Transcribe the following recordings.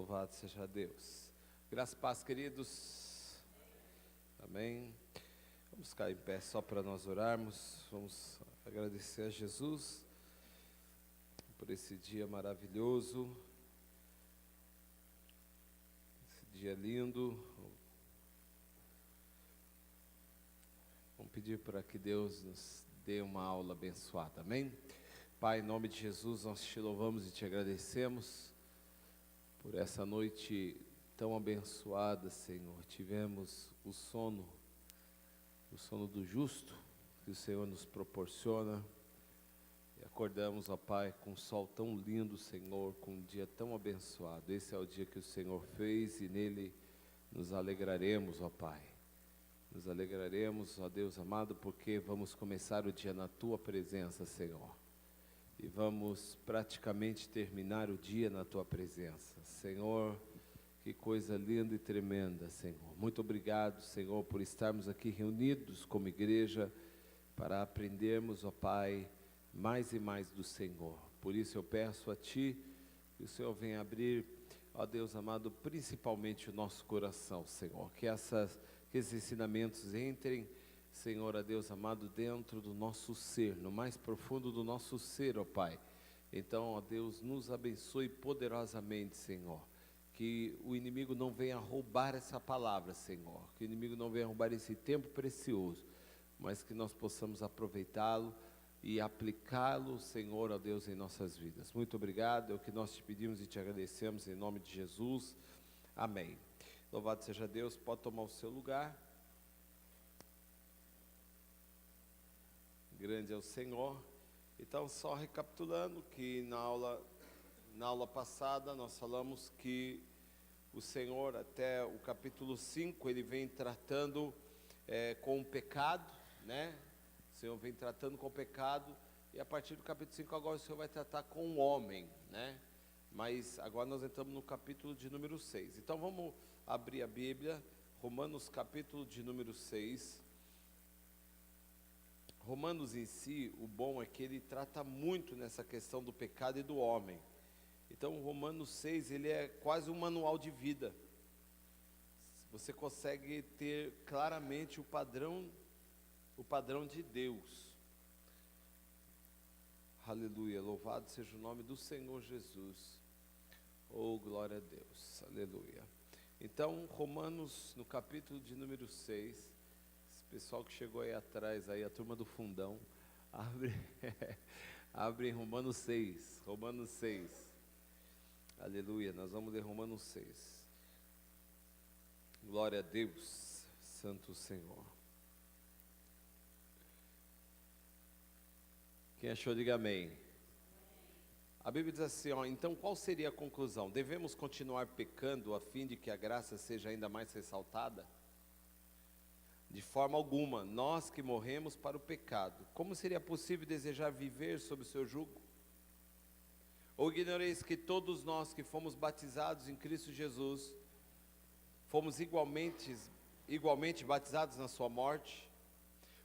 Louvado seja Deus. Graça e paz, queridos. Amém. Vamos ficar em pé só para nós orarmos. Vamos agradecer a Jesus por esse dia maravilhoso, esse dia lindo. Vamos pedir para que Deus nos dê uma aula abençoada. Amém? Pai, em nome de Jesus, nós te louvamos e te agradecemos por essa noite tão abençoada, Senhor. Tivemos o sono do justo que o Senhor nos proporciona. E acordamos, ó Pai, com um sol tão lindo, Senhor, com um dia tão abençoado. Esse é o dia que o Senhor fez e nele nos alegraremos, ó Pai. Nos alegraremos, ó Deus amado, porque vamos começar o dia na Tua presença, Senhor. E vamos praticamente terminar o dia na Tua presença. Senhor, que coisa linda e tremenda, Senhor. Muito obrigado, Senhor, por estarmos aqui reunidos como igreja para aprendermos, ó Pai, mais e mais do Senhor. Por isso eu peço a Ti que o Senhor venha abrir, ó Deus amado, principalmente o nosso coração, Senhor. Que esses ensinamentos entrem, Senhor, ó Deus amado, dentro do nosso ser, no mais profundo do nosso ser, ó Pai. Então, ó Deus, nos abençoe poderosamente, Senhor. Que o inimigo não venha roubar essa palavra, Senhor. Que o inimigo não venha roubar esse tempo precioso, mas que nós possamos aproveitá-lo e aplicá-lo, Senhor, ó Deus, em nossas vidas. Muito obrigado, é o que nós te pedimos e te agradecemos em nome de Jesus. Amém. Louvado seja Deus, pode tomar o seu lugar. Grande é o Senhor. Então, só recapitulando que na aula passada nós falamos que o Senhor, até o capítulo 5, ele vem tratando com o pecado, né? O Senhor vem tratando com o pecado, e a partir do capítulo 5 agora o Senhor vai tratar com o homem, né? Mas agora nós entramos no capítulo de número 6. Então vamos abrir a Bíblia, Romanos capítulo de número 6. Romanos em si, o bom é que ele trata muito nessa questão do pecado e do homem. Então, Romanos 6, ele é quase um manual de vida. Você consegue ter claramente o padrão de Deus. Aleluia, louvado seja o nome do Senhor Jesus. Oh, glória a Deus, aleluia. Então, Romanos, no capítulo de número 6, pessoal que chegou aí atrás, aí, a turma do fundão, abre em Romanos 6, aleluia, nós vamos ler Romanos 6, glória a Deus, santo Senhor. Quem achou, diga amém. A Bíblia diz assim, ó, então qual seria a conclusão? Devemos continuar pecando a fim de que a graça seja ainda mais ressaltada? De forma alguma, nós que morremos para o pecado, como seria possível desejar viver sob o seu jugo? Ou ignoreis que todos nós que fomos batizados em Cristo Jesus, fomos igualmente batizados na sua morte?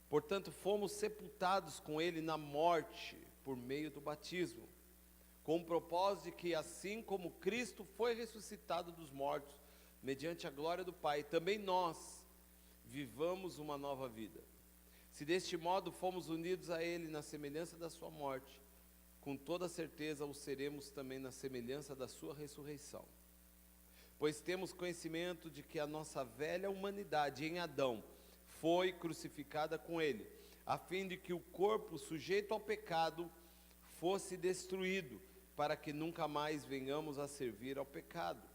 Portanto, fomos sepultados com Ele na morte, por meio do batismo, com o propósito de que assim como Cristo foi ressuscitado dos mortos, mediante a glória do Pai, também nós vivamos uma nova vida. Se deste modo fomos unidos a Ele na semelhança da sua morte, com toda certeza o seremos também na semelhança da sua ressurreição. Pois temos conhecimento de que a nossa velha humanidade em Adão foi crucificada com Ele, a fim de que o corpo sujeito ao pecado fosse destruído, para que nunca mais venhamos a servir ao pecado.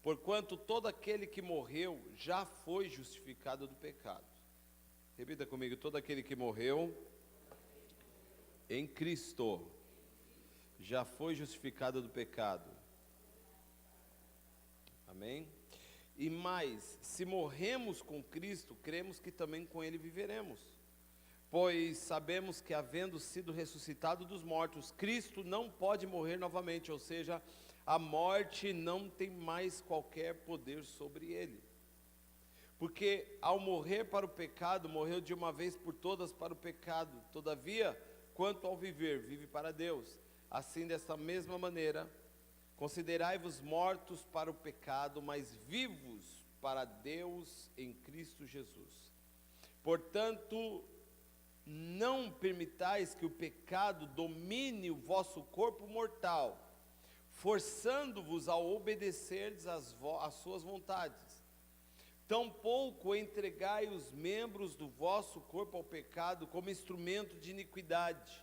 Porquanto todo aquele que morreu já foi justificado do pecado. Repita comigo, todo aquele que morreu em Cristo já foi justificado do pecado. Amém? E mais, se morremos com Cristo, cremos que também com Ele viveremos. Pois sabemos que, havendo sido ressuscitado dos mortos, Cristo não pode morrer novamente, ou seja, a morte não tem mais qualquer poder sobre ele. Porque ao morrer para o pecado, morreu de uma vez por todas para o pecado. Todavia, quanto ao viver, vive para Deus. Assim, dessa mesma maneira, Considerai-vos mortos para o pecado, mas vivos para Deus em Cristo Jesus. Portanto, não permitais que o pecado domine o vosso corpo mortal, forçando-vos a obedecerdes às suas vontades. Tampouco entregai os membros do vosso corpo ao pecado como instrumento de iniquidade.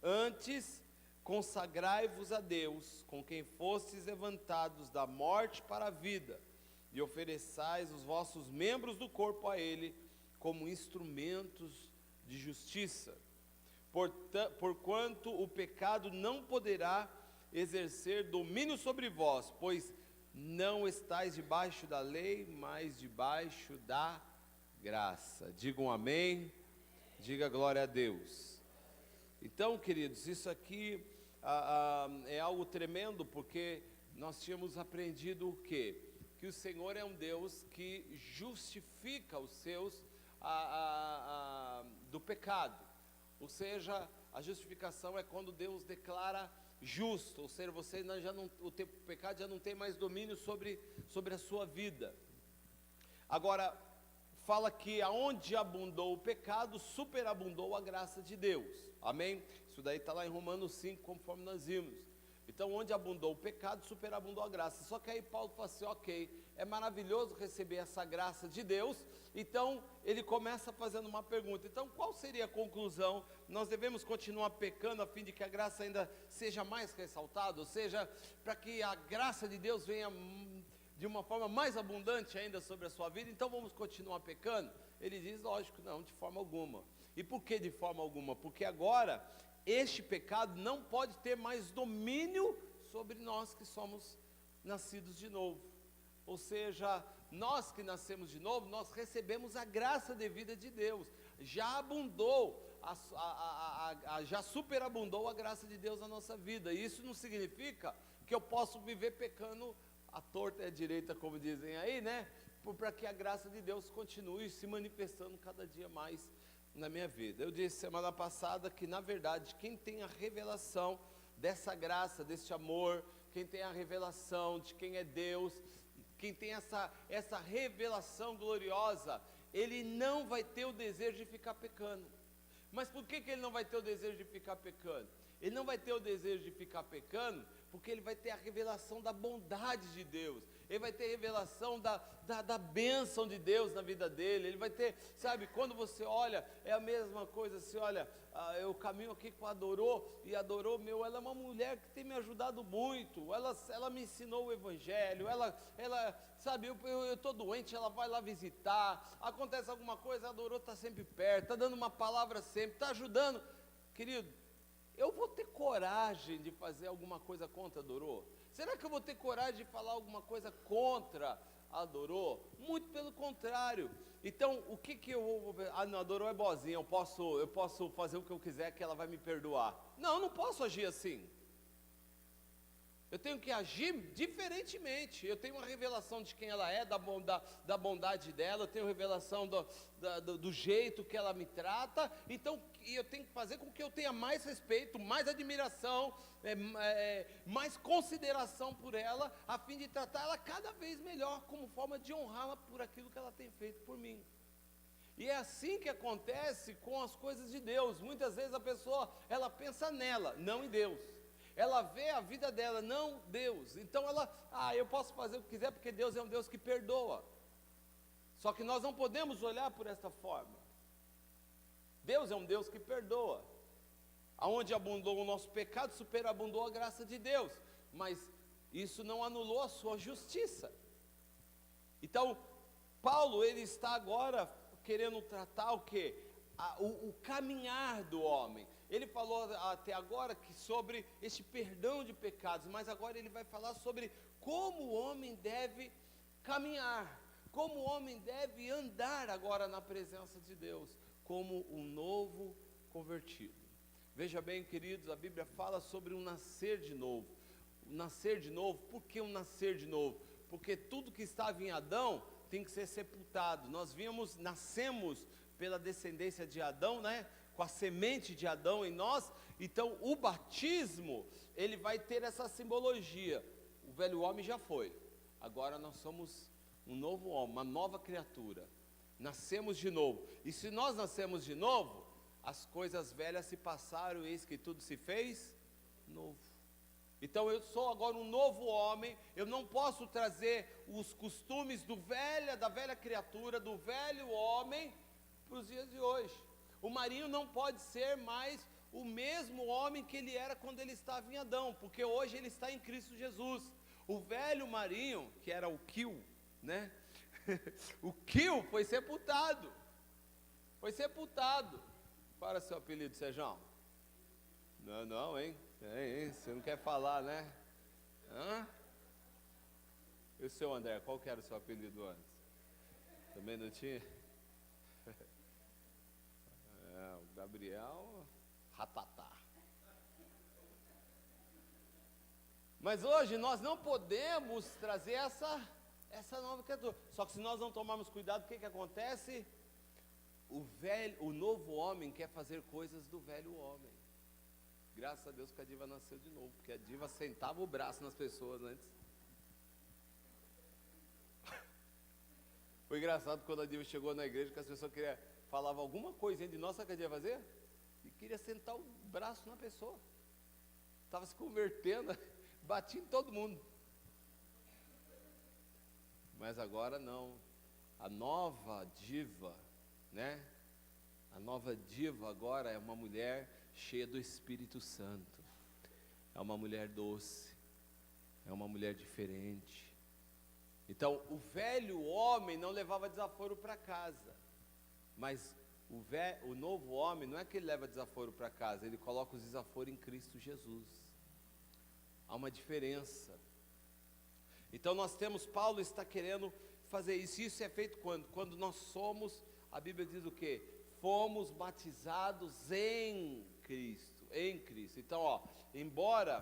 Antes, consagrai-vos a Deus, com quem fostes levantados da morte para a vida, e ofereçais os vossos membros do corpo a Ele, como instrumentos de justiça. Porquanto o pecado não poderá exercer domínio sobre vós, pois não estáis debaixo da lei, mas debaixo da graça. Digam amém, diga glória a Deus. Então, queridos, isso aqui é algo tremendo, porque nós tínhamos aprendido o quê? Que o Senhor é um Deus que justifica os seus do pecado. Ou seja, a justificação é quando Deus declara justo, ou seja, você o pecado já não tem mais domínio sobre a sua vida. Agora, fala que aonde abundou o pecado, superabundou a graça de Deus, amém? Isso daí está lá em Romanos 5, conforme nós vimos. Então, onde abundou o pecado, superabundou a graça. Só que aí Paulo fala assim, ok, é maravilhoso receber essa graça de Deus. Então, ele começa fazendo uma pergunta. Então, qual seria a conclusão? Nós devemos continuar pecando a fim de que a graça ainda seja mais ressaltada? Ou seja, para que a graça de Deus venha de uma forma mais abundante ainda sobre a sua vida, então vamos continuar pecando? Ele diz, lógico, não, de forma alguma. E por que de forma alguma? Porque agora este pecado não pode ter mais domínio sobre nós que somos nascidos de novo. Ou seja, nós que nascemos de novo, nós recebemos a graça devida de Deus. Já abundou, já superabundou a graça de Deus na nossa vida. E isso não significa que eu posso viver pecando à torta e à direita, como dizem aí, né? Para que a graça de Deus continue se manifestando cada dia mais na minha vida. Eu disse semana passada que, na verdade, quem tem a revelação dessa graça, desse amor, quem tem a revelação de quem é Deus, quem tem essa revelação gloriosa, ele não vai ter o desejo de ficar pecando. Mas por que ele não vai ter o desejo de ficar pecando? Ele não vai ter o desejo de ficar pecando porque ele vai ter a revelação da bondade de Deus. Ele vai ter a revelação da bênção de Deus na vida dele. Ele vai ter, sabe, quando você olha, é a mesma coisa, você olha, eu caminho aqui com a Dorô, e a Dorô, ela é uma mulher que tem me ajudado muito, ela me ensinou o Evangelho, ela sabe, eu estou doente, ela vai lá visitar, acontece alguma coisa, a Dorô está sempre perto, está dando uma palavra sempre, está ajudando. Querido, eu vou ter coragem de fazer alguma coisa contra a Dorô? Será que eu vou ter coragem de falar alguma coisa contra a Dorô? Muito pelo contrário. Então, o que eu vou... não, a Dorô é boazinha, eu posso fazer o que eu quiser que ela vai me perdoar. Não, eu não posso agir assim. Eu tenho que agir diferentemente. Eu tenho uma revelação de quem ela é, da bondade dela, eu tenho revelação do jeito que ela me trata. Então, eu tenho que fazer com que eu tenha mais respeito, mais admiração, mais consideração por ela, a fim de tratar ela cada vez melhor, como forma de honrá-la por aquilo que ela tem feito por mim. E é assim que acontece com as coisas de Deus. Muitas vezes a pessoa, ela pensa nela, não em Deus. Ela vê a vida dela, não Deus. Então eu posso fazer o que quiser, porque Deus é um Deus que perdoa. Só que nós não podemos olhar por esta forma. Deus é um Deus que perdoa. Aonde abundou o nosso pecado, superabundou a graça de Deus. Mas isso não anulou a sua justiça. Então, Paulo, ele está agora querendo tratar o quê? O caminhar do homem. Ele falou até agora sobre este perdão de pecados, mas agora ele vai falar sobre como o homem deve caminhar, como o homem deve andar agora na presença de Deus, como um novo convertido. Veja bem, queridos, a Bíblia fala sobre um nascer de novo. Um nascer de novo, por que um nascer de novo? Porque tudo que estava em Adão tem que ser sepultado. Nós nascemos pela descendência de Adão, né? Com a semente de Adão em nós, Então, o batismo, ele vai ter essa simbologia. O velho homem já foi. Agora nós somos um novo homem, uma nova criatura. Nascemos de novo. E se nós nascemos de novo, as coisas velhas se passaram, eis que tudo se fez novo. Então eu sou agora um novo homem. Eu não posso trazer os costumes da velha criatura, do velho homem, para os dias de hoje. O Marinho não pode ser mais o mesmo homem que ele era quando ele estava em Adão, porque hoje ele está em Cristo Jesus. O velho Marinho, que era o Kill, né? O Kill foi sepultado. Foi sepultado. Qual era seu apelido, Sejão? Não, hein? Você não quer falar, né? Hã? E o seu André, qual que era o seu apelido antes? Também não tinha? O Gabriel Ratatá. Mas hoje nós não podemos trazer essa nova criatura. Só que se nós não tomarmos cuidado, o que acontece? O novo homem quer fazer coisas do velho homem. Graças a Deus que a diva nasceu de novo, porque a diva sentava o braço nas pessoas antes. Foi engraçado quando a diva chegou na igreja, que as pessoas falavam alguma coisinha de nós, sabe o que a diva fazia? E queria sentar o braço na pessoa. Estava se convertendo, batia em todo mundo. Mas agora não. A nova diva, né? A nova diva agora é uma mulher cheia do Espírito Santo. É uma mulher doce. É uma mulher diferente. Então, o velho homem não levava desaforo para casa. Mas o novo homem, não é que ele leva desaforo para casa, ele coloca os desaforos em Cristo Jesus. Há uma diferença. Então Paulo está querendo fazer isso. Isso é feito quando? Quando nós somos, a Bíblia diz o quê? Fomos batizados em Cristo. Então, embora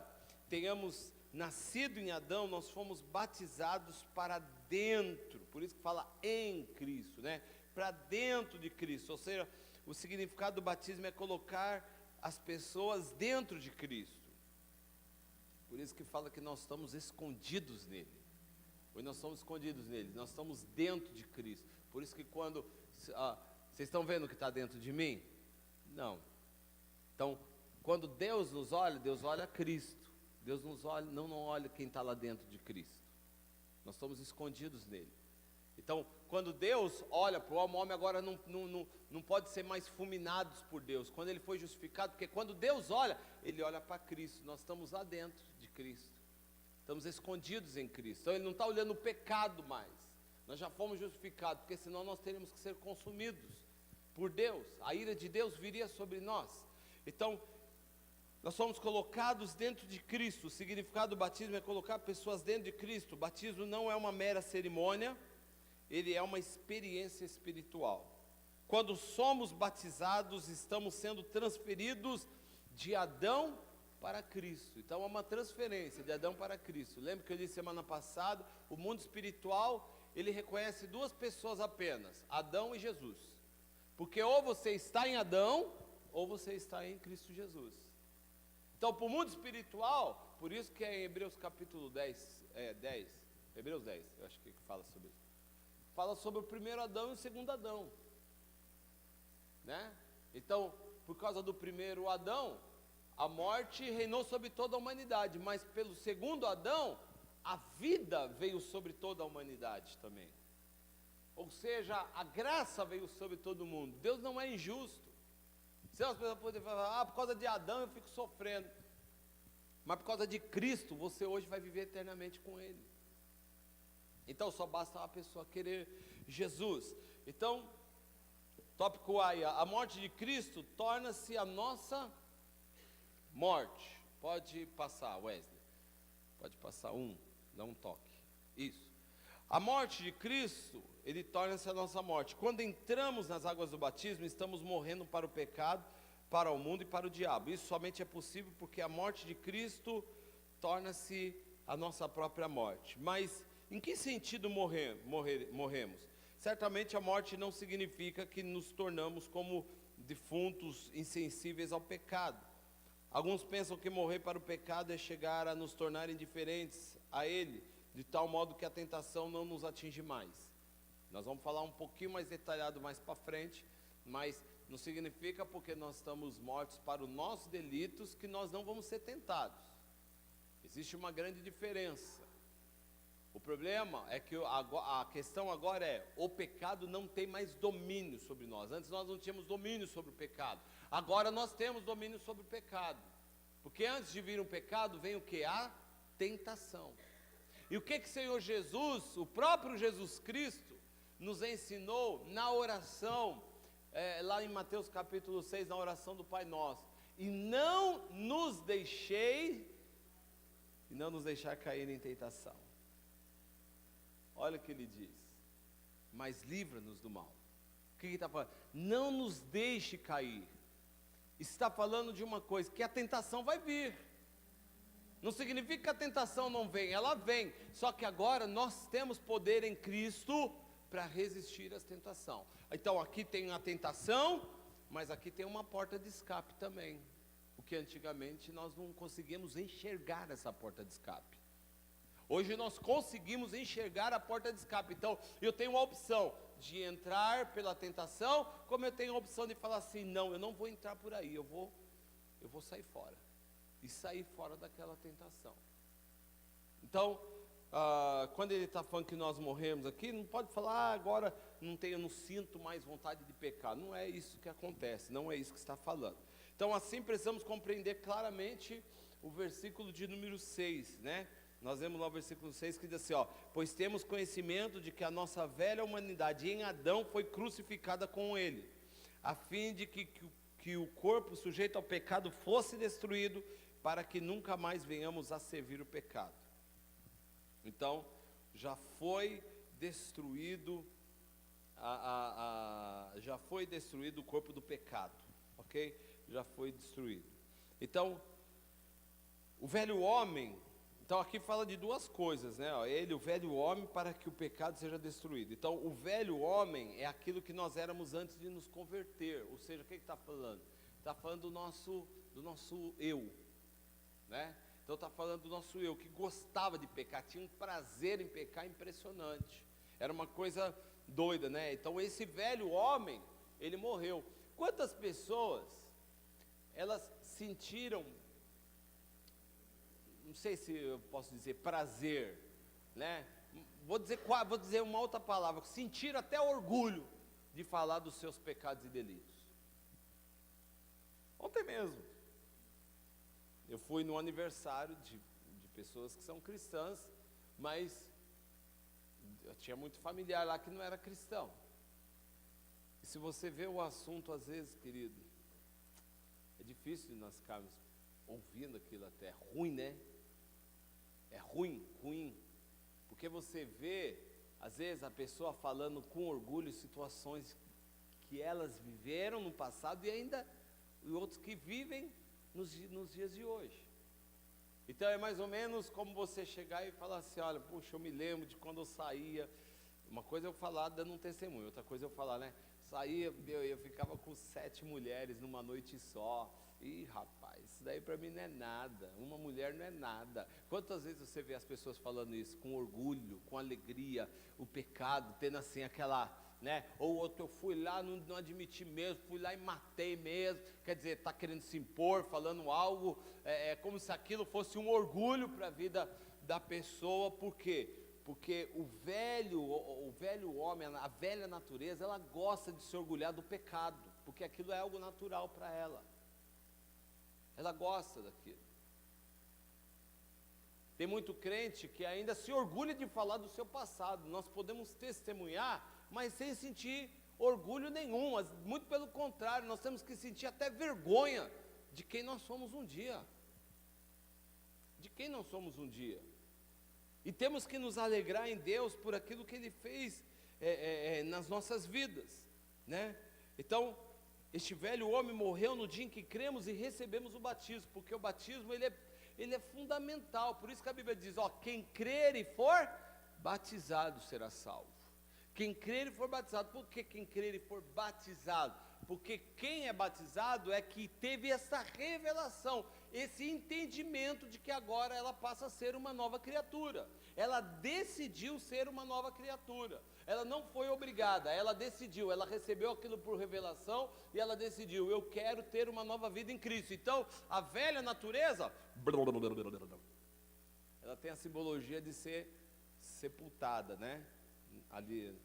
tenhamos nascido em Adão, nós fomos batizados para dentro. Por isso que fala em Cristo, né? Para dentro de Cristo. Ou seja, o significado do batismo é colocar as pessoas dentro de Cristo. Por isso que fala que nós estamos escondidos nele. Hoje nós estamos escondidos nele, nós estamos dentro de Cristo. Por isso que quando vocês estão vendo o que está dentro de mim? Não. Então, quando Deus nos olha, Deus olha Cristo. Deus nos olha, não olha quem está lá dentro de Cristo. Nós estamos escondidos nele. Então, quando Deus olha para o homem agora não pode ser mais fulminados por Deus. Quando ele foi justificado, porque quando Deus olha, ele olha para Cristo. Nós estamos lá dentro de Cristo. Estamos escondidos em Cristo. Então ele não está olhando o pecado mais. Nós já fomos justificados, porque senão nós teríamos que ser consumidos por Deus. A ira de Deus viria sobre nós. Então, nós somos colocados dentro de Cristo. O significado do batismo é colocar pessoas dentro de Cristo. O batismo não é uma mera cerimônia, ele é uma experiência espiritual. Quando somos batizados, estamos sendo transferidos de Adão para Cristo. Então é uma transferência de Adão para Cristo. Lembra que eu disse semana passada, o mundo espiritual, ele reconhece duas pessoas apenas, Adão e Jesus. Porque ou você está em Adão, ou você está em Cristo Jesus. Então para o mundo espiritual, por isso que é em Hebreus capítulo 10, Hebreus 10, eu acho que fala sobre isso. Fala sobre o primeiro Adão e o segundo Adão, né? Então, por causa do primeiro Adão, a morte reinou sobre toda a humanidade, mas pelo segundo Adão, a vida veio sobre toda a humanidade também. Ou seja, a graça veio sobre todo mundo. Deus não é injusto. Se as pessoas podem falar, por causa de Adão eu fico sofrendo. Mas por causa de Cristo, você hoje vai viver eternamente com Ele. Então só basta uma pessoa querer Jesus. Então, tópico A, a morte de Cristo torna-se a nossa morte. Pode passar, Wesley. Pode passar dá um toque. Isso. A morte de Cristo, ele torna-se a nossa morte. Quando entramos nas águas do batismo, estamos morrendo para o pecado, para o mundo e para o diabo. Isso somente é possível porque a morte de Cristo torna-se a nossa própria morte. Mas em que sentido morremos? Certamente a morte não significa que nos tornamos como defuntos insensíveis ao pecado. Alguns pensam que morrer para o pecado é chegar a nos tornar indiferentes a ele, de tal modo que a tentação não nos atinge mais. Nós vamos falar um pouquinho mais detalhado mais para frente, mas não significa porque nós estamos mortos para os nossos delitos que nós não vamos ser tentados. Existe uma grande diferença. O problema é que a questão agora é, o pecado não tem mais domínio sobre nós. Antes nós não tínhamos domínio sobre o pecado. Agora nós temos domínio sobre o pecado. Porque antes de vir um pecado, vem o que? A tentação. E o que o Senhor Jesus, o próprio Jesus Cristo, nos ensinou na oração, lá em Mateus capítulo 6, na oração do Pai Nosso. E não nos deixar cair em tentação. Olha o que ele diz, mas livra-nos do mal. O que ele está falando? Não nos deixe cair. Está falando de uma coisa, que a tentação vai vir. Não significa que a tentação não vem, ela vem. Só que agora nós temos poder em Cristo para resistir às tentações. Então aqui tem a tentação, mas aqui tem uma porta de escape também. O que antigamente nós não conseguíamos enxergar essa porta de escape. Hoje nós conseguimos enxergar a porta de escape. Então, eu tenho a opção de entrar pela tentação, como eu tenho a opção de falar assim, não, eu não vou entrar por aí, eu vou sair fora. E sair fora daquela tentação. Então, quando ele está falando que nós morremos aqui, não pode falar, agora eu não sinto mais vontade de pecar. Não é isso que acontece, não é isso que está falando. Então, assim precisamos compreender claramente o versículo de número 6, né? Nós vemos lá o versículo 6 que diz assim, pois temos conhecimento de que a nossa velha humanidade em Adão foi crucificada com ele, a fim de que o corpo sujeito ao pecado fosse destruído, para que nunca mais venhamos a servir o pecado. Então, já foi destruído, já foi destruído o corpo do pecado, ok? Já foi destruído. Então, o velho homem... Então aqui fala de duas coisas, né? Ele, o velho homem, para que o pecado seja destruído. Então o velho homem é aquilo que nós éramos antes de nos converter. Ou seja, o que está falando? Está falando do nosso eu, né? Então está falando do nosso eu, que gostava de pecar, tinha um prazer em pecar impressionante. Era uma coisa doida, né? Então esse velho homem, ele morreu. Quantas pessoas, elas sentiram, não sei se eu posso dizer prazer, né? Vou dizer uma outra palavra, sentir até orgulho de falar dos seus pecados e delitos. Ontem mesmo, eu fui no aniversário de pessoas que são cristãs, mas eu tinha muito familiar lá que não era cristão. E se você vê o assunto, às vezes, querido, é difícil nós ficarmos ouvindo aquilo até, é ruim, né? É ruim, porque você vê, às vezes, a pessoa falando com orgulho situações que elas viveram no passado e ainda outros que vivem nos dias de hoje. Então é mais ou menos como você chegar e falar assim, olha, puxa, eu me lembro de quando eu saía, uma coisa é eu falar dando um testemunho, outra coisa é eu falar, né, saía, eu ficava com 7 mulheres numa noite só. Ih, rapaz, isso daí para mim não é nada, uma mulher não é nada. Quantas vezes você vê as pessoas falando isso com orgulho, com alegria, o pecado, tendo assim aquela, né? Ou outro, eu fui lá, não admiti mesmo, fui lá e matei mesmo. Quer dizer, está querendo se impor, falando algo, como se aquilo fosse um orgulho para a vida da pessoa. Por quê? Porque o velho homem, a velha natureza, ela gosta de se orgulhar do pecado, porque aquilo é algo natural para ela. Ela gosta daquilo. Tem muito crente que ainda se orgulha de falar do seu passado. Nós podemos testemunhar, mas sem sentir orgulho nenhum. Muito pelo contrário, nós temos que sentir até vergonha de quem nós somos um dia. De quem nós somos um dia. E temos que nos alegrar em Deus por aquilo que Ele fez nas nossas vidas, né? Então, este velho homem morreu no dia em que cremos e recebemos o batismo, porque o batismo ele é fundamental. Por isso que a Bíblia diz, quem crer e for batizado será salvo. Quem crer e for batizado. Por que quem crer e for batizado? Porque quem é batizado é que teve essa revelação, esse entendimento de que agora ela passa a ser uma nova criatura. Ela decidiu ser uma nova criatura. Ela não foi obrigada, ela decidiu, ela recebeu aquilo por revelação e ela decidiu, eu quero ter uma nova vida em Cristo. Então, a velha natureza, ela tem a simbologia de ser sepultada, né? Ali,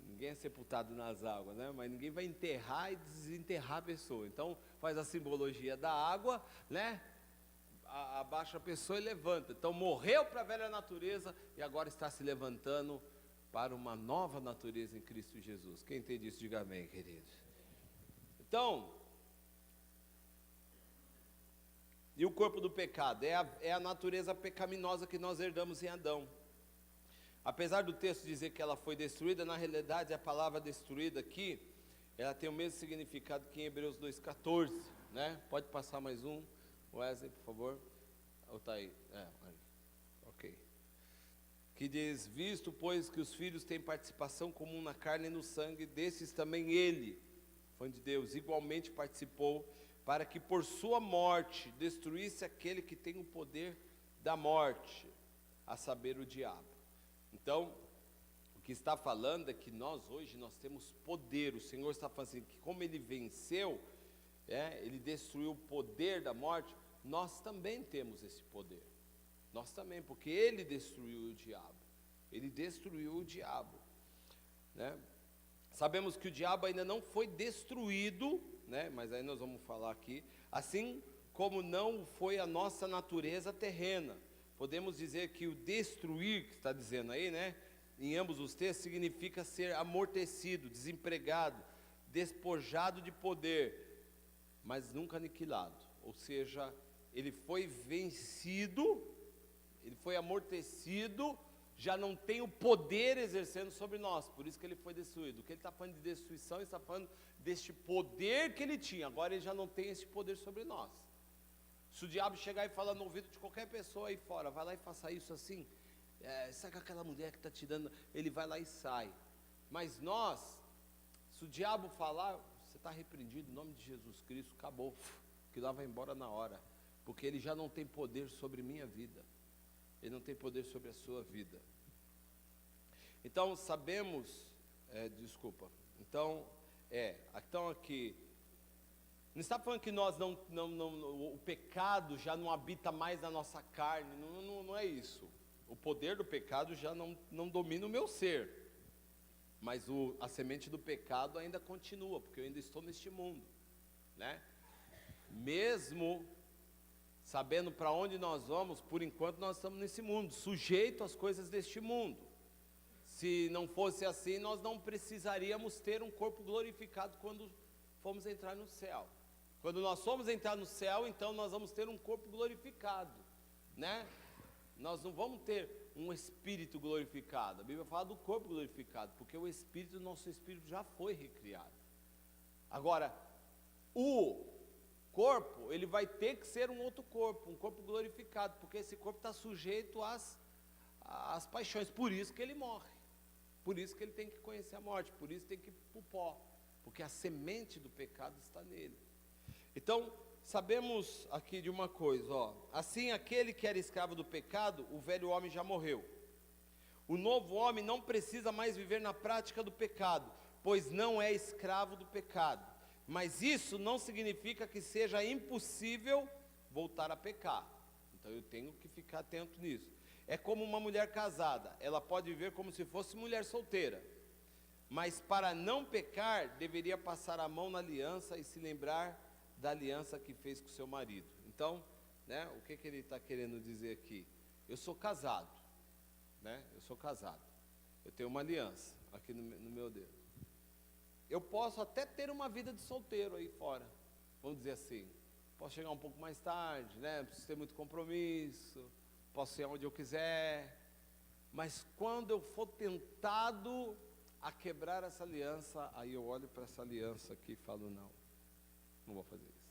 ninguém é sepultado nas águas, né? Mas ninguém vai enterrar e desenterrar a pessoa. Então, faz a simbologia da água, né? Abaixa a pessoa e levanta. Então, morreu para a velha natureza e agora está se levantando para uma nova natureza em Cristo Jesus. Quem entende isso, diga amém, queridos. Então, e o corpo do pecado? É a natureza pecaminosa que nós herdamos em Adão. Apesar do texto dizer que ela foi destruída, na realidade a palavra destruída aqui, ela tem o mesmo significado que em Hebreus 2,14, né? Pode passar mais um, Wesley, por favor. Ou está aí? Aí. Ok. Que diz, visto pois que os filhos têm participação comum na carne e no sangue, desses também ele, fã de Deus, igualmente participou, para que por sua morte destruísse aquele que tem o poder da morte, a saber, o diabo. Então, o que está falando é que nós hoje nós temos poder. O Senhor está falando assim, que como Ele venceu, Ele destruiu o poder da morte, nós também temos esse poder. Nós também, porque Ele destruiu o diabo. Ele destruiu o diabo, né? Sabemos que o diabo ainda não foi destruído, né? Mas aí nós vamos falar aqui, assim como não foi a nossa natureza terrena. Podemos dizer que o destruir, que está dizendo aí, né? Em ambos os textos, significa ser amortecido, desempregado, despojado de poder, mas nunca aniquilado. Ou seja, ele foi vencido, ele foi amortecido, já não tem o poder exercendo sobre nós, por isso que ele foi destruído. O que ele está falando de destruição, ele está falando deste poder que ele tinha, agora ele já não tem esse poder sobre nós. Se o diabo chegar e falar no ouvido de qualquer pessoa aí fora, vai lá e faça isso assim, sabe aquela mulher que está te dando, ele vai lá e sai. Mas nós, se o diabo falar, você está repreendido em nome de Jesus Cristo, acabou, que lá vai embora na hora, porque ele já não tem poder sobre minha vida, ele não tem poder sobre a sua vida. Então sabemos, então aqui, não está falando que nós o pecado já não habita mais na nossa carne, não é isso. O poder do pecado já não domina o meu ser, mas a semente do pecado ainda continua, porque eu ainda estou neste mundo, né? Mesmo sabendo para onde nós vamos, por enquanto nós estamos nesse mundo, sujeito às coisas deste mundo. Se não fosse assim, nós não precisaríamos ter um corpo glorificado quando formos entrar no céu. Quando nós formos entrar no céu, então nós vamos ter um corpo glorificado, né? Nós não vamos ter um espírito glorificado. A Bíblia fala do corpo glorificado, porque o espírito, nosso espírito já foi recriado. Agora, o corpo, ele vai ter que ser um outro corpo, um corpo glorificado, porque esse corpo está sujeito às paixões, por isso que ele morre, por isso que ele tem que conhecer a morte, por isso tem que ir para o pó, porque a semente do pecado está nele. Então, sabemos aqui de uma coisa, assim aquele que era escravo do pecado, o velho homem já morreu. O novo homem não precisa mais viver na prática do pecado, pois não é escravo do pecado. Mas isso não significa que seja impossível voltar a pecar. Então eu tenho que ficar atento nisso. É como uma mulher casada, ela pode viver como se fosse mulher solteira, mas para não pecar, deveria passar a mão na aliança e se lembrar da aliança que fez com seu marido. Então, né, o que ele está querendo dizer aqui? Eu sou casado, né? Eu sou casado, eu tenho uma aliança aqui no meu dedo. Eu posso até ter uma vida de solteiro aí fora, vamos dizer assim. Posso chegar um pouco mais tarde, né? Não preciso ter muito compromisso, posso ir onde eu quiser. Mas quando eu for tentado a quebrar essa aliança, aí eu olho para essa aliança aqui e falo, não vou fazer isso.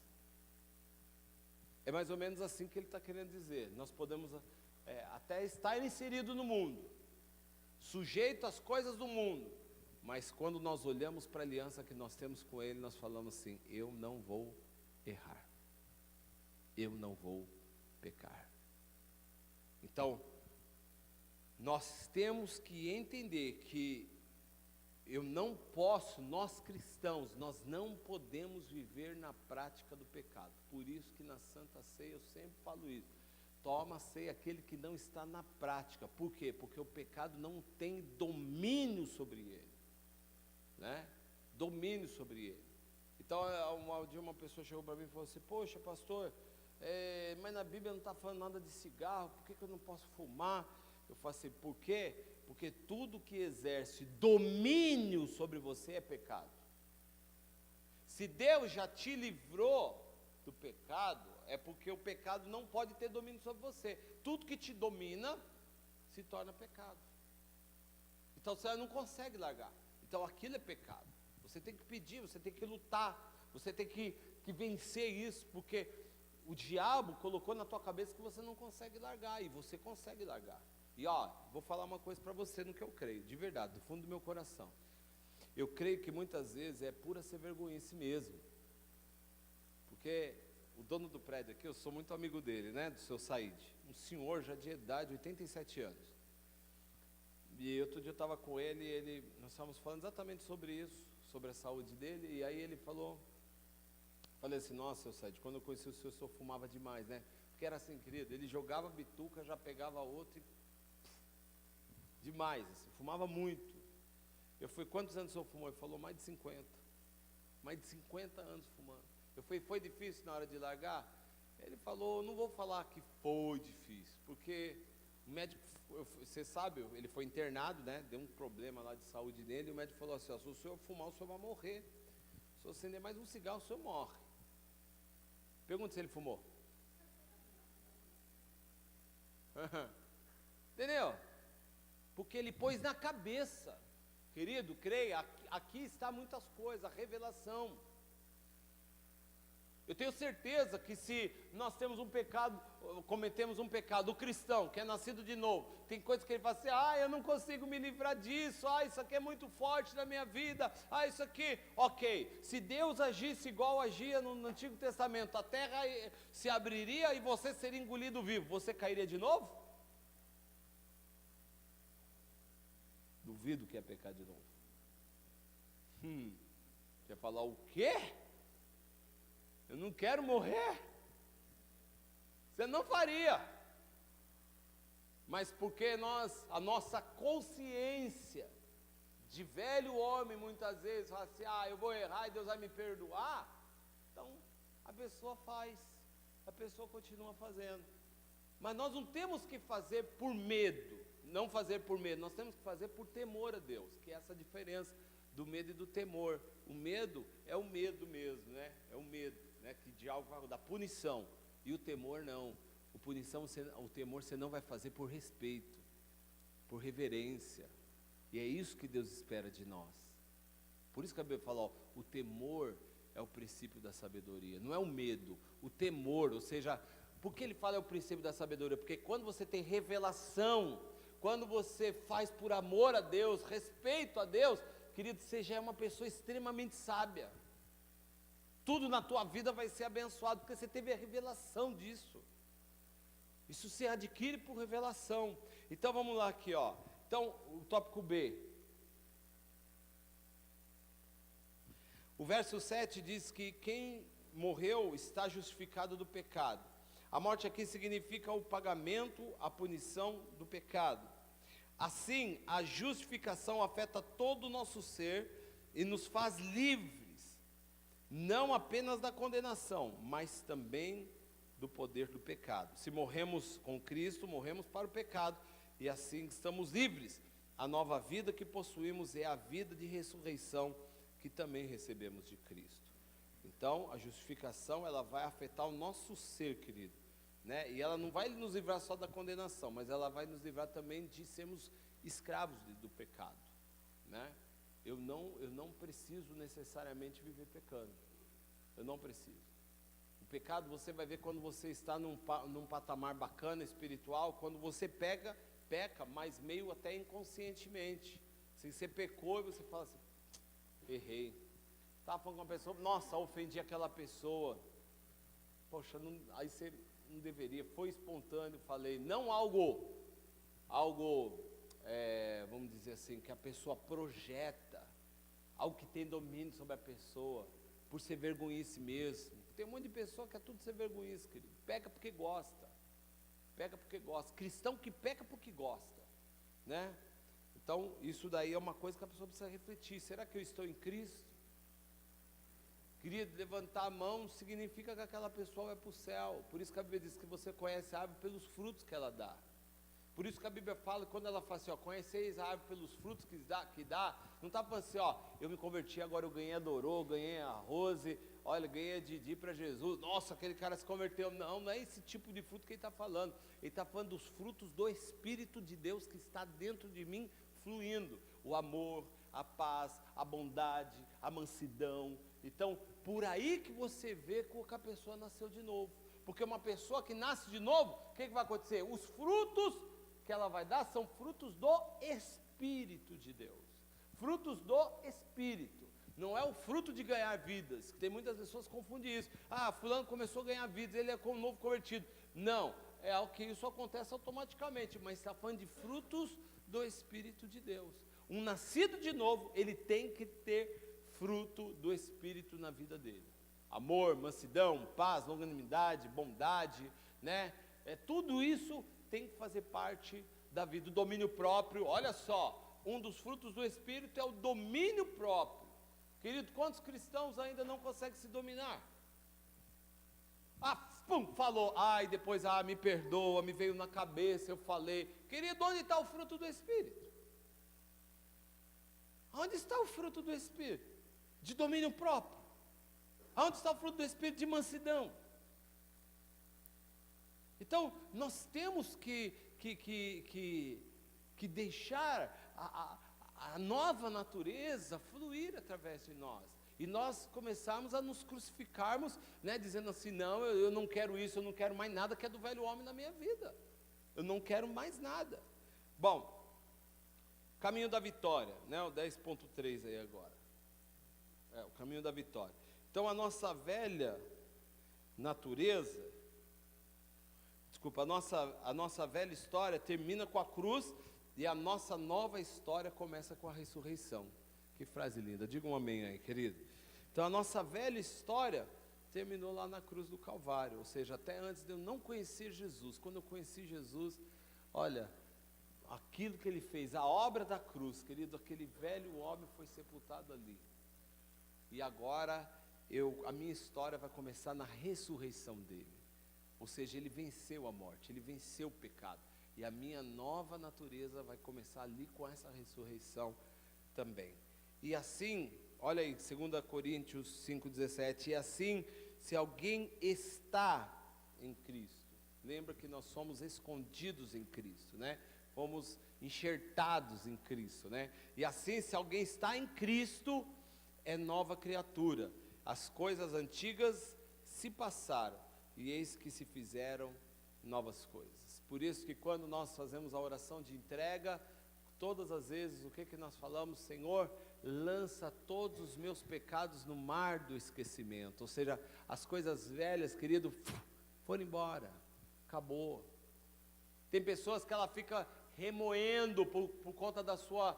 É mais ou menos assim que ele está querendo dizer. Nós podemos até estar inserido no mundo, sujeito às coisas do mundo, mas quando nós olhamos para a aliança que nós temos com Ele, nós falamos assim, eu não vou errar. eu não vou pecar. Então, nós temos que entender que nós cristãos, nós não podemos viver na prática do pecado. Por isso que na Santa Ceia eu sempre falo isso. Toma a ceia aquele que não está na prática. Por quê? Porque o pecado não tem domínio sobre ele, né? Domínio sobre ele. Então, um dia uma pessoa chegou para mim e falou assim: poxa, pastor, mas na Bíblia não está falando nada de cigarro, por que eu não posso fumar? Eu falei assim: por quê? Porque tudo que exerce domínio sobre você é pecado. Se Deus já te livrou do pecado, é porque o pecado não pode ter domínio sobre você. Tudo que te domina se torna pecado. Então você não consegue largar. Então aquilo é pecado. Você tem que pedir, você tem que lutar, você tem que vencer isso, porque o diabo colocou na tua cabeça que você não consegue largar, e você consegue largar. E vou falar uma coisa para você no que eu creio, de verdade, do fundo do meu coração. Eu creio que muitas vezes é pura ser vergonhice mesmo. Porque o dono do prédio aqui, eu sou muito amigo dele, né, do seu Said, um senhor já de idade, 87 anos. E outro dia eu estava com ele, nós estávamos falando exatamente sobre isso, sobre a saúde dele, e aí ele falei assim: nossa, seu Said, quando eu conheci o senhor fumava demais, né? Porque era assim, querido, ele jogava bituca, já pegava outro e demais, assim, fumava muito. Eu falei: quantos anos o senhor fumou? Ele falou: mais de 50. Mais de 50 anos fumando. Eu falei: foi difícil na hora de largar? Ele falou: não vou falar que foi difícil, porque o médico, você sabe, ele foi internado, né? Deu um problema lá de saúde nele, e o médico falou assim: se o senhor fumar, o senhor vai morrer. Se eu acender mais um cigarro, o senhor morre. Pergunta se ele fumou. Entendeu? Porque ele pôs na cabeça. Querido, creia, aqui está muitas coisas, a revelação. Eu tenho certeza que se nós temos um pecado, cometemos um pecado, o cristão que é nascido de novo, tem coisas que ele fala assim: eu não consigo me livrar disso, isso aqui é muito forte na minha vida, isso aqui, ok. Se Deus agisse igual agia no Antigo Testamento, a terra se abriria e você seria engolido vivo, você cairia de novo? Duvido que é pecar de novo. Quer falar o quê? Eu não quero morrer? Você não faria. Mas porque a nossa consciência de velho homem muitas vezes fala assim: eu vou errar e Deus vai me perdoar. Então a pessoa faz, a pessoa continua fazendo. Mas nós não temos que fazer por medo, não fazer por medo, nós temos que fazer por temor a Deus, que é essa diferença do medo e do temor. O medo é o medo mesmo, né? É o medo, né? Que de algo, da punição. E o temor não. O temor você não vai fazer por respeito, por reverência. E é isso que Deus espera de nós. Por isso que a Bíblia fala, o temor é o princípio da sabedoria, não é o medo. O temor, ou seja, por que ele fala é o princípio da sabedoria? Porque quando você tem revelação, quando você faz por amor a Deus, respeito a Deus, querido, você já é uma pessoa extremamente sábia. Tudo na tua vida vai ser abençoado, porque você teve a revelação disso. Isso se adquire por revelação. Então vamos lá aqui, Então, o tópico B. O verso 7 diz que quem morreu está justificado do pecado. A morte aqui significa o pagamento, a punição do pecado. Assim, a justificação afeta todo o nosso ser e nos faz livres, não apenas da condenação, mas também do poder do pecado. Se morremos com Cristo, morremos para o pecado, e assim estamos livres. A nova vida que possuímos é a vida de ressurreição que também recebemos de Cristo. Então, a justificação, ela vai afetar o nosso ser, querido, né? E ela não vai nos livrar só da condenação, mas ela vai nos livrar também de sermos escravos do pecado, né? Eu não preciso necessariamente viver pecando. Eu não preciso. O pecado você vai ver quando você está num patamar bacana, espiritual, quando você peca, mas meio até inconscientemente. Se você pecou e você fala assim: errei. Estava falando com uma pessoa, nossa, ofendi aquela pessoa. poxa, aí você não deveria, foi espontâneo, falei, não algo, vamos dizer assim, que a pessoa projeta, algo que tem domínio sobre a pessoa, por ser vergonhice mesmo. Tem um monte de pessoa que é tudo ser vergonhice, querido, peca porque gosta, cristão que peca porque gosta, né? Então, isso daí é uma coisa que a pessoa precisa refletir, será que eu estou em Cristo? Querido, levantar a mão significa que aquela pessoa vai para o céu. Por isso que a Bíblia diz que você conhece a árvore pelos frutos que ela dá. Por isso que a Bíblia fala, quando ela fala assim, ó, conheceis a árvore pelos frutos que dá, não está falando assim, ó, eu me converti, agora eu ganhei a Dorô, ganhei a Rose, olha, ganhei a Didi para Jesus, nossa, aquele cara se converteu. Não é esse tipo de fruto que ele está falando. Ele está falando dos frutos do Espírito de Deus que está dentro de mim, fluindo. O amor, a paz, a bondade, a mansidão. Então, por aí que você vê que a pessoa nasceu de novo. Porque uma pessoa que nasce de novo, o que vai acontecer? Os frutos que ela vai dar são frutos do Espírito de Deus. Frutos do Espírito. Não é o fruto de ganhar vidas, que tem muitas pessoas que confundem isso. Ah, fulano começou a ganhar vidas, ele é como um novo convertido. Não, é algo que isso acontece automaticamente, mas está falando de frutos do Espírito de Deus. Um nascido de novo, ele tem que ter fruto do Espírito na vida dele. Amor, mansidão, paz, longanimidade, bondade, né? Tudo isso tem que fazer parte da vida. O domínio próprio, olha só, um dos frutos do Espírito é o domínio próprio. Querido, quantos cristãos ainda não conseguem se dominar? Falou, e depois, me perdoa, me veio na cabeça, eu falei. Querido, onde está o fruto do Espírito? Onde está o fruto do Espírito? De domínio próprio. Onde está o fruto do Espírito de mansidão? Então, nós temos que deixar a nova natureza fluir através de nós. E nós começarmos a nos crucificarmos, né, dizendo assim, não, eu não quero isso, eu não quero mais nada que é do velho homem na minha vida. Eu não quero mais nada. Bom, caminho da vitória, né, o 10.3 aí agora. O caminho da vitória. Então a nossa velha natureza, a nossa velha história termina com a cruz e a nossa nova história começa com a ressurreição. Que frase linda, diga um amém aí, querido. Então a nossa velha história terminou lá na cruz do Calvário, ou seja, até antes de eu não conhecer Jesus. Quando eu conheci Jesus, olha, aquilo que ele fez, a obra da cruz, querido, aquele velho homem foi sepultado ali. E agora a minha história vai começar na ressurreição dele. Ou seja, ele venceu a morte, ele venceu o pecado. E a minha nova natureza vai começar ali com essa ressurreição também. E assim, olha aí, 2 Coríntios 5,17, e assim, se alguém está em Cristo, lembra que nós somos escondidos em Cristo, né? Fomos enxertados em Cristo, né? E assim, se alguém está em Cristo, é nova criatura. As coisas antigas se passaram, e eis que se fizeram novas coisas. Por isso que quando nós fazemos a oração de entrega, todas as vezes, o que nós falamos? Senhor, lança todos os meus pecados no mar do esquecimento. Ou seja, as coisas velhas, querido, foram embora, acabou. Tem pessoas que ela fica remoendo por conta da sua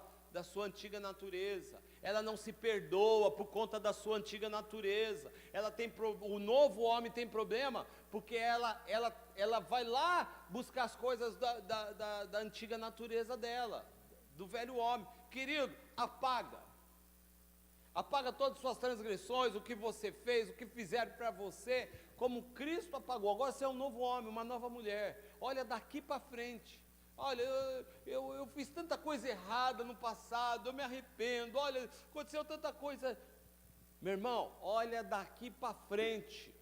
antiga natureza. Ela não se perdoa por conta da sua antiga natureza. O novo homem tem problema porque ela vai lá buscar as coisas da antiga natureza dela, do velho homem. Querido, apaga todas as suas transgressões, o que você fez, o que fizeram para você, como Cristo apagou. Agora você é um novo homem, uma nova mulher. Olha, daqui para frente, olha, eu fiz tanta coisa errada no passado, eu me arrependo, olha, aconteceu tanta coisa. Meu irmão, olha daqui para frente.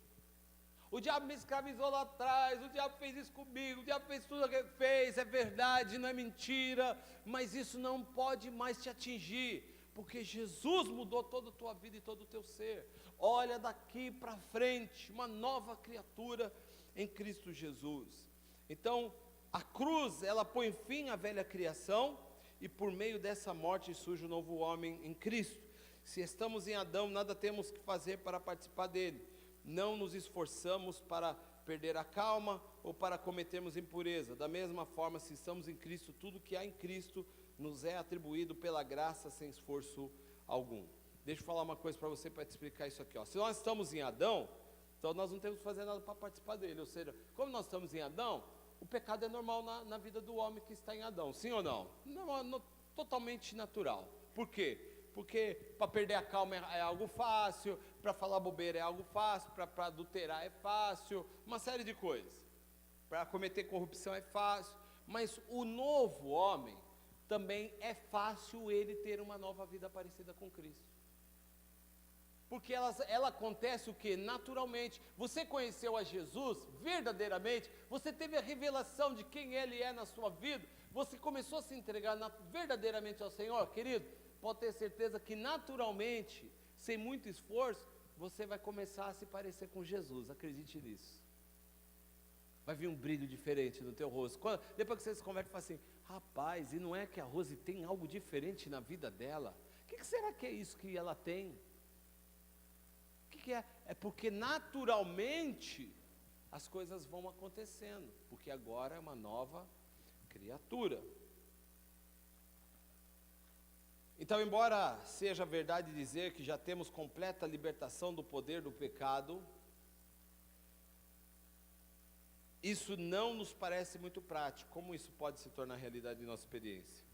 O diabo me escravizou lá atrás, o diabo fez isso comigo, o diabo fez tudo o que ele fez, é verdade, não é mentira, mas isso não pode mais te atingir, porque Jesus mudou toda a tua vida e todo o teu ser. Olha daqui para frente, uma nova criatura em Cristo Jesus. Então, a cruz, ela põe fim à velha criação, e por meio dessa morte surge o novo homem em Cristo. Se estamos em Adão, nada temos que fazer para participar dele, não nos esforçamos para perder a calma ou para cometermos impureza. Da mesma forma, se estamos em Cristo, tudo que há em Cristo nos é atribuído pela graça sem esforço algum. Deixa eu falar uma coisa para você, para te explicar isso aqui. Se nós estamos em Adão, então nós não temos que fazer nada para participar dele. Ou seja, como nós estamos em Adão, o pecado é normal na vida do homem que está em Adão. Sim ou não? Não, totalmente natural. Por quê? Porque para perder a calma é algo fácil, para falar bobeira é algo fácil, para adulterar é fácil, uma série de coisas. Para cometer corrupção é fácil, mas o novo homem também é fácil ele ter uma nova vida parecida com Cristo. Porque ela acontece o que? Naturalmente. Você conheceu a Jesus verdadeiramente, você teve a revelação de quem Ele é na sua vida, você começou a se entregar verdadeiramente ao Senhor, querido, pode ter certeza que naturalmente, sem muito esforço, você vai começar a se parecer com Jesus, acredite nisso. Vai vir um brilho diferente no teu rosto. Depois que você se converte, fala assim, rapaz, e não é que a Rose tem algo diferente na vida dela? O que será que é isso que ela tem? O que é? É porque naturalmente as coisas vão acontecendo, porque agora é uma nova criatura. Então, embora seja verdade dizer que já temos completa libertação do poder do pecado, isso não nos parece muito prático. Como isso pode se tornar realidade em nossa experiência?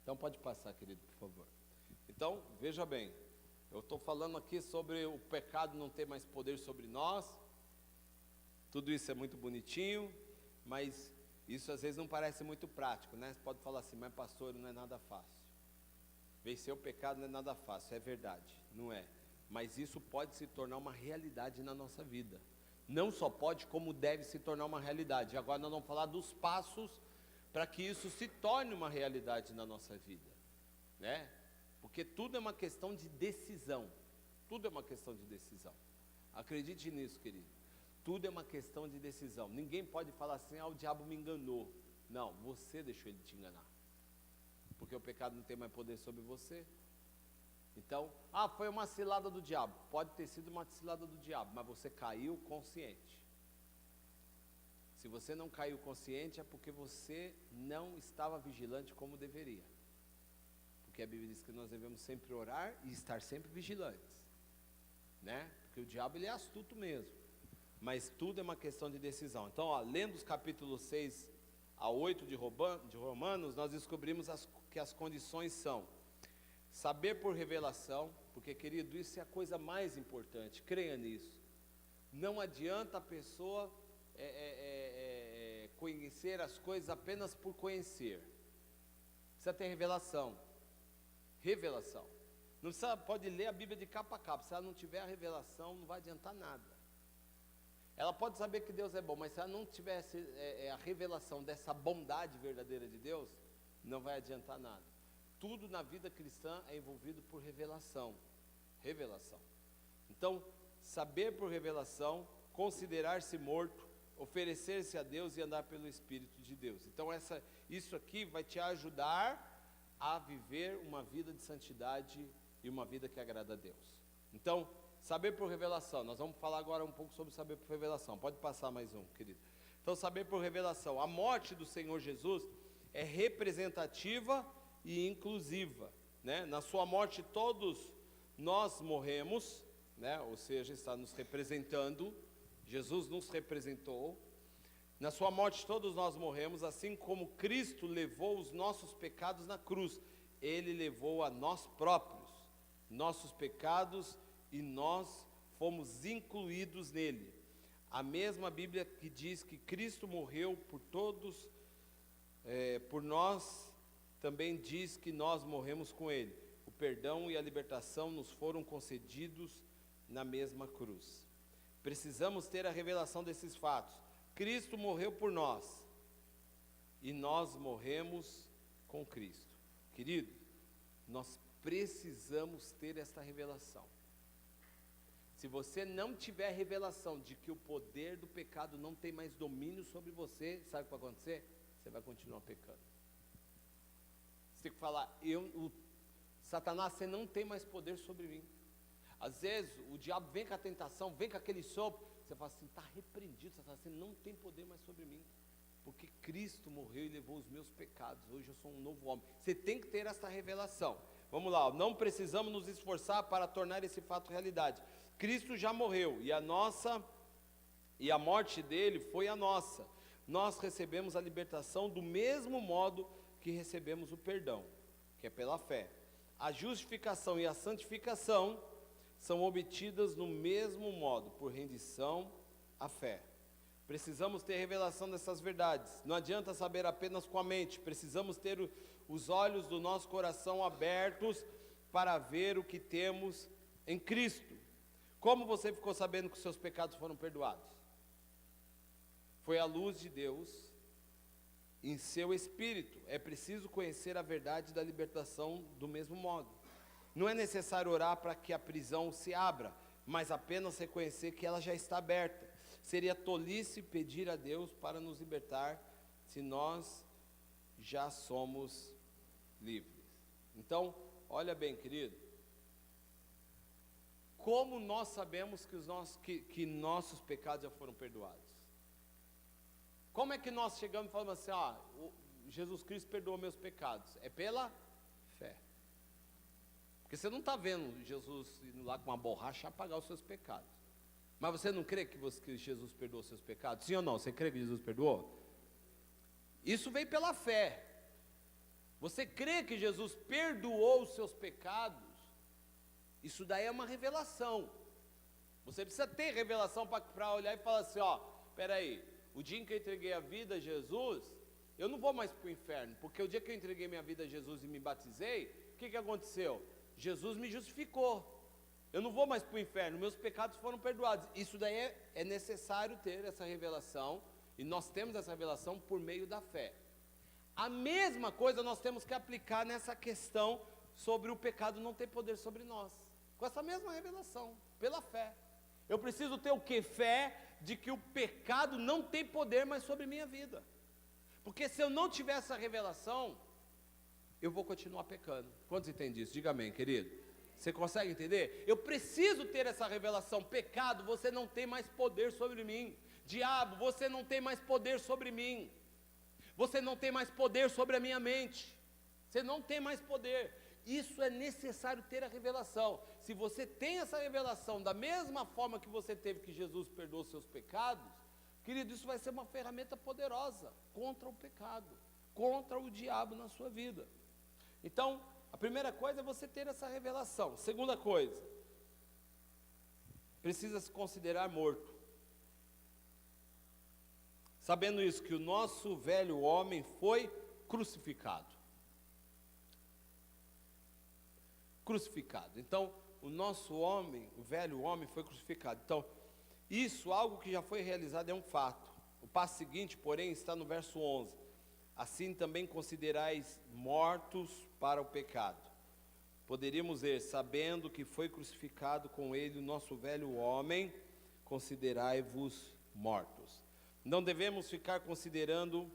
Então pode passar, querido, por favor. Então, veja bem, eu estou falando aqui sobre o pecado não ter mais poder sobre nós. Tudo isso é muito bonitinho, mas isso às vezes não parece muito prático, né? Você pode falar assim, mas pastor, não é nada fácil. Vencer o pecado não é nada fácil, é verdade, não é. Mas isso pode se tornar uma realidade na nossa vida. Não só pode, como deve se tornar uma realidade. Agora nós vamos falar dos passos para que isso se torne uma realidade na nossa vida, né? Porque tudo é uma questão de decisão. Tudo é uma questão de decisão. Acredite nisso, querido. Tudo é uma questão de decisão. Ninguém pode falar assim, o diabo me enganou. Não, você deixou ele te enganar. Porque o pecado não tem mais poder sobre você. Então, foi uma cilada do diabo. Pode ter sido uma cilada do diabo, mas você caiu consciente. Se você não caiu consciente, é porque você não estava vigilante como deveria. Porque a Bíblia diz que nós devemos sempre orar e estar sempre vigilantes, né? Porque o diabo ele é astuto mesmo. Mas tudo é uma questão de decisão. Então, lendo os capítulos 6 a 8 de Romanos, nós descobrimos que as condições são saber por revelação, porque, querido, isso é a coisa mais importante, creia nisso. Não adianta a pessoa conhecer as coisas apenas por conhecer. Precisa ter revelação. Revelação. Não precisa, pode ler a Bíblia de capa a capa, se ela não tiver a revelação, não vai adiantar nada. Ela pode saber que Deus é bom, mas se ela não tivesse a revelação dessa bondade verdadeira de Deus, não vai adiantar nada. Tudo na vida cristã é envolvido por revelação. Revelação. Então, saber por revelação, considerar-se morto, oferecer-se a Deus e andar pelo Espírito de Deus. Então, isso aqui vai te ajudar a viver uma vida de santidade e uma vida que agrada a Deus. Então, saber por revelação, nós vamos falar agora um pouco sobre saber por revelação. Pode passar mais um, querido. Então, saber por revelação. A morte do Senhor Jesus é representativa e inclusiva, né? Na sua morte todos nós morremos, né? Ou seja, está nos representando. Jesus nos representou. Na sua morte todos nós morremos, assim como Cristo levou os nossos pecados na cruz. Ele levou a nós próprios, nossos pecados, e nós fomos incluídos nele. A mesma Bíblia que diz que Cristo morreu por todos, por nós, também diz que nós morremos com ele. O perdão e a libertação nos foram concedidos na mesma cruz. Precisamos ter a revelação desses fatos. Cristo morreu por nós e nós morremos com Cristo. Querido, nós precisamos ter esta revelação. Se você não tiver revelação de que o poder do pecado não tem mais domínio sobre você, sabe o que vai acontecer? Você vai continuar pecando. Você tem que falar, Satanás, você não tem mais poder sobre mim. Às vezes o diabo vem com a tentação, vem com aquele sopro, você fala assim, está repreendido, você fala assim, não tem poder mais sobre mim, porque Cristo morreu e levou os meus pecados, hoje eu sou um novo homem. Você tem que ter essa revelação. Vamos lá, não precisamos nos esforçar para tornar esse fato realidade. Cristo já morreu e a morte dele foi a nossa. Nós recebemos a libertação do mesmo modo que recebemos o perdão, que é pela fé. A justificação e a santificação são obtidas no mesmo modo, por rendição à fé. Precisamos ter revelação dessas verdades. Não adianta saber apenas com a mente, precisamos ter os olhos do nosso coração abertos para ver o que temos em Cristo. Como você ficou sabendo que os seus pecados foram perdoados? Foi a luz de Deus em seu espírito. É preciso conhecer a verdade da libertação do mesmo modo. Não é necessário orar para que a prisão se abra, mas apenas reconhecer que ela já está aberta. Seria tolice pedir a Deus para nos libertar, se nós já somos livres. Então, olha bem, querido, como nós sabemos que nossos pecados já foram perdoados? Como é que nós chegamos e falamos assim, Jesus Cristo perdoou meus pecados? É pela fé. Porque você não está vendo Jesus indo lá com uma borracha apagar os seus pecados. Mas você não crê que Jesus perdoou os seus pecados? Sim ou não? Você crê que Jesus perdoou? Isso veio pela fé. Você crê que Jesus perdoou os seus pecados? Isso daí é uma revelação. Você precisa ter revelação para olhar e falar assim, espera aí, o dia em que eu entreguei a vida a Jesus, eu não vou mais para o inferno, porque o dia que eu entreguei minha vida a Jesus e me batizei, o que aconteceu? Jesus me justificou. Eu não vou mais para o inferno, meus pecados foram perdoados. Isso daí é necessário ter essa revelação, e nós temos essa revelação por meio da fé. A mesma coisa nós temos que aplicar nessa questão sobre o pecado não ter poder sobre nós, com essa mesma revelação, pela fé. Eu preciso ter o que? Fé de que o pecado não tem poder mais sobre minha vida, porque se eu não tiver essa revelação, eu vou continuar pecando. Quantos entendem isso? Diga amém, querido. Você consegue entender? Eu preciso ter essa revelação. Pecado, você não tem mais poder sobre mim. Diabo, você não tem mais poder sobre mim. Você não tem mais poder sobre a minha mente. Você não tem mais poder. Isso é necessário ter a revelação. Se você tem essa revelação da mesma forma que você teve que Jesus perdoou os seus pecados, querido, isso vai ser uma ferramenta poderosa contra o pecado, contra o diabo na sua vida. Então, a primeira coisa é você ter essa revelação. Segunda coisa, precisa se considerar morto. Sabendo isso, que o nosso velho homem foi crucificado. Crucificado. Então, o nosso homem, o velho homem foi crucificado. Então, isso, algo que já foi realizado, é um fato. O passo seguinte, porém, está no verso 11. Assim também considerais mortos para o pecado. Poderíamos dizer, sabendo que foi crucificado com ele o nosso velho homem, considerai-vos mortos. Não devemos ficar considerando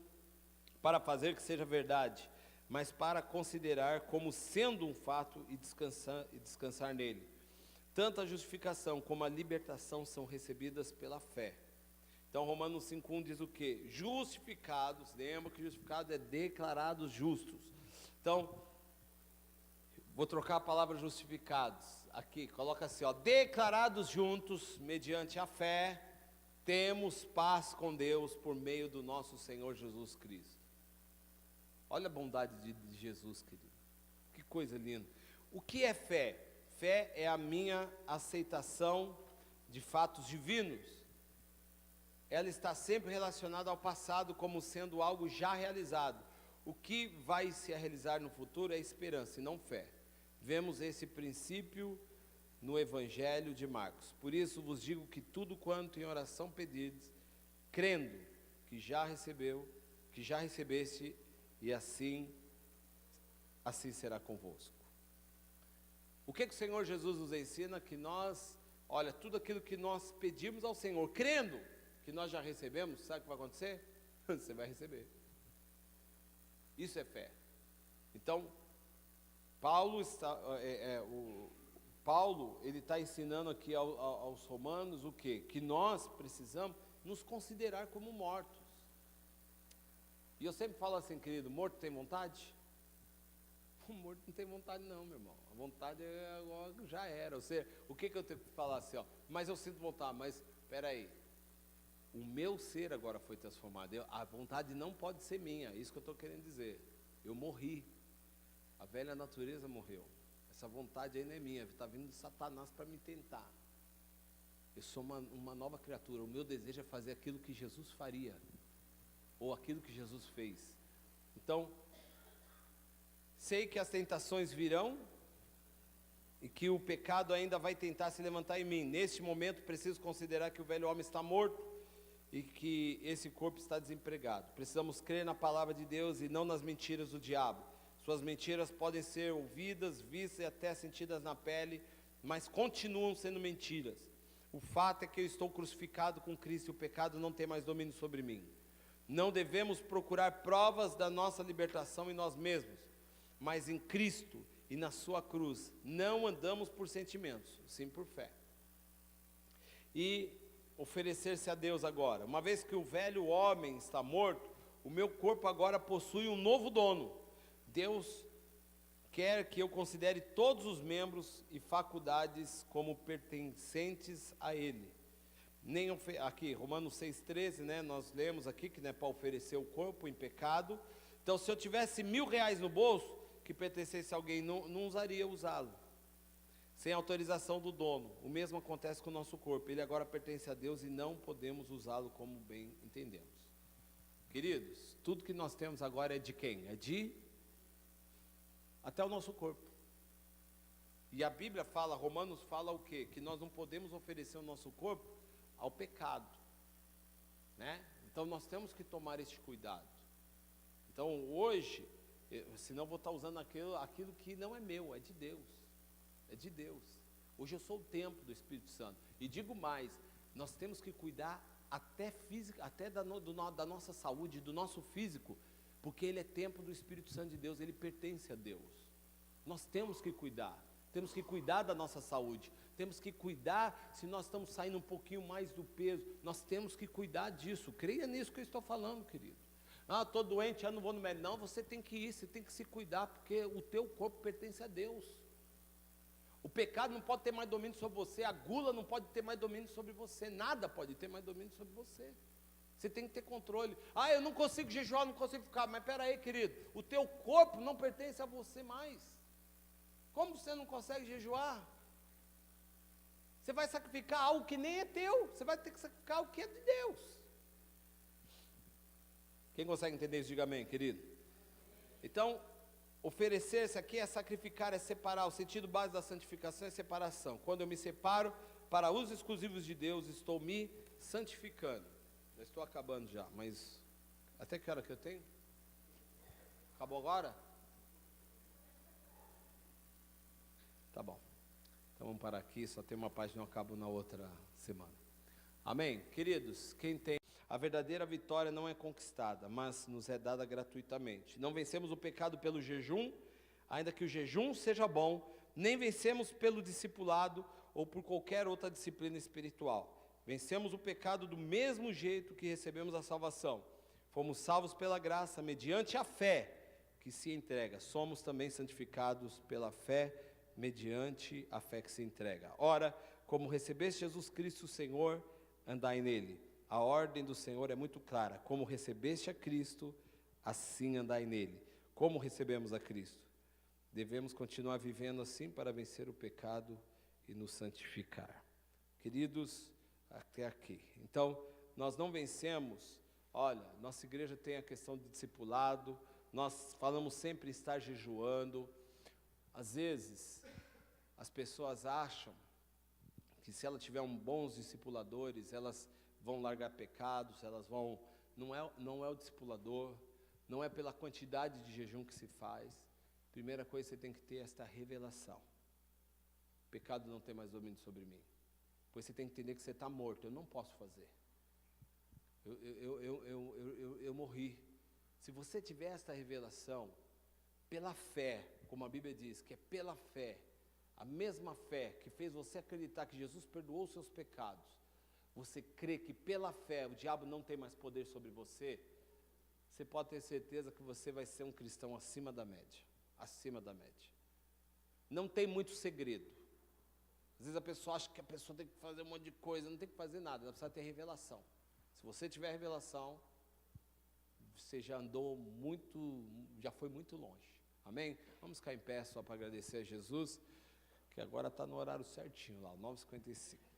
para fazer que seja verdade, mas para considerar como sendo um fato e descansar nele. Tanto a justificação como a libertação são recebidas pela fé. Então, Romanos 5,1 diz o quê? Justificados, lembra que justificado é declarados justos. Então, vou trocar a palavra justificados aqui, coloca assim, declarados juntos, mediante a fé, temos paz com Deus por meio do nosso Senhor Jesus Cristo. Olha a bondade de Jesus, querido. Que coisa linda. O que é fé? Fé é a minha aceitação de fatos divinos. Ela está sempre relacionada ao passado como sendo algo já realizado. O que vai se realizar no futuro é esperança e não fé. Vemos esse princípio no Evangelho de Marcos. Por isso vos digo que tudo quanto em oração pedirdes, crendo que já recebeste, e assim será convosco. O que o Senhor Jesus nos ensina? Que nós, tudo aquilo que nós pedimos ao Senhor, crendo que nós já recebemos, sabe o que vai acontecer? Você vai receber. Isso é fé. Então, Paulo, ele está ensinando aqui aos romanos o quê? Que nós precisamos nos considerar como mortos. E eu sempre falo assim, querido, morto tem vontade? O morto não tem vontade não, meu irmão. A vontade já era. Ou seja, o que eu tenho que falar assim, ó? Mas eu sinto vontade, mas espera aí. O meu ser agora foi transformado. A vontade não pode ser minha, é isso que eu estou querendo dizer. Eu morri. A velha natureza morreu. Essa vontade aí não é minha, está vindo de Satanás para me tentar. Eu sou uma nova criatura. O meu desejo é fazer aquilo que Jesus faria, ou aquilo que Jesus fez. Então, sei que as tentações virão, e que o pecado ainda vai tentar se levantar em mim. Neste momento, preciso considerar que o velho homem está morto, e que esse corpo está desempregado. Precisamos crer na palavra de Deus, e não nas mentiras do diabo. Suas mentiras podem ser ouvidas, vistas e até sentidas na pele, mas continuam sendo mentiras. O fato é que eu estou crucificado com Cristo e o pecado não tem mais domínio sobre mim. Não devemos procurar provas da nossa libertação em nós mesmos, mas em Cristo e na sua cruz. Não andamos por sentimentos, sim por fé. E oferecer-se a Deus agora. Uma vez que o velho homem está morto, o meu corpo agora possui um novo dono. Deus quer que eu considere todos os membros e faculdades como pertencentes a Ele. Aqui, Romanos 6,13, né, nós lemos aqui que não é para oferecer o corpo em pecado. Então, se eu tivesse R$1.000 no bolso, que pertencesse a alguém, não usaria usá-lo, sem autorização do dono. O mesmo acontece com o nosso corpo. Ele agora pertence a Deus e não podemos usá-lo como bem entendemos. Queridos, tudo que nós temos agora é de quem? É de... até o nosso corpo. E a Bíblia fala, Romanos fala o quê? Que nós não podemos oferecer o nosso corpo ao pecado, né? Então nós temos que tomar este cuidado. Então hoje, senão eu vou estar usando aquilo que não é meu, é de Deus. É de Deus. Hoje eu sou o templo do Espírito Santo. E digo mais, nós temos que cuidar até física, até da nossa saúde, do nosso físico, porque ele é templo do Espírito Santo de Deus, ele pertence a Deus. Nós temos que cuidar da nossa saúde, temos que cuidar se nós estamos saindo um pouquinho mais do peso, nós temos que cuidar disso. Creia nisso que eu estou falando, querido. Estou doente, não vou no médico. Não, você tem que ir, você tem que se cuidar, porque o teu corpo pertence a Deus. O pecado não pode ter mais domínio sobre você, a gula não pode ter mais domínio sobre você, nada pode ter mais domínio sobre você. Você tem que ter controle. Eu não consigo jejuar, não consigo ficar. Mas espera aí, querido, o teu corpo não pertence a você mais. Como você não consegue jejuar? Você vai sacrificar algo que nem é teu. Você vai ter que sacrificar algo que é de Deus. Quem consegue entender isso, diga amém, querido. Então, oferecer-se aqui é sacrificar, é separar. O sentido base da santificação é separação. Quando eu me separo para usos exclusivos de Deus, estou me santificando. Já estou acabando já, mas até que hora que eu tenho? Acabou agora? Tá bom. Então vamos parar aqui, só tem uma página, eu acabo na outra semana. Amém? Queridos, quem tem... A verdadeira vitória não é conquistada, mas nos é dada gratuitamente. Não vencemos o pecado pelo jejum, ainda que o jejum seja bom, nem vencemos pelo discipulado ou por qualquer outra disciplina espiritual. Vencemos o pecado do mesmo jeito que recebemos a salvação. Fomos salvos pela graça, mediante a fé que se entrega. Somos também santificados pela fé, mediante a fé que se entrega. Ora, como recebeste Jesus Cristo, Senhor, andai nele. A ordem do Senhor é muito clara. Como recebeste a Cristo, assim andai nele. Como recebemos a Cristo? Devemos continuar vivendo assim para vencer o pecado e nos santificar. Queridos, até aqui. Então, nós não vencemos, olha, nossa igreja tem a questão de discipulado, nós falamos sempre em estar jejuando. Às vezes, as pessoas acham que se ela tiver bons discipuladores, elas vão largar pecados, elas vão... Não é o discipulador, não é pela quantidade de jejum que se faz. Primeira coisa, você tem que ter esta revelação. O pecado não tem mais domínio sobre mim. Pois você tem que entender que você está morto, eu não posso fazer. Eu morri. Se você tiver esta revelação, pela fé, como a Bíblia diz, que é pela fé, a mesma fé que fez você acreditar que Jesus perdoou os seus pecados, você crê que pela fé o diabo não tem mais poder sobre você, você pode ter certeza que você vai ser um cristão acima da média, acima da média. Não tem muito segredo. Às vezes a pessoa acha que a pessoa tem que fazer um monte de coisa, não tem que fazer nada, ela precisa ter revelação. Se você tiver revelação, você já andou muito, já foi muito longe. Amém? Vamos ficar em pé só para agradecer a Jesus, que agora está no horário certinho lá, 9h55.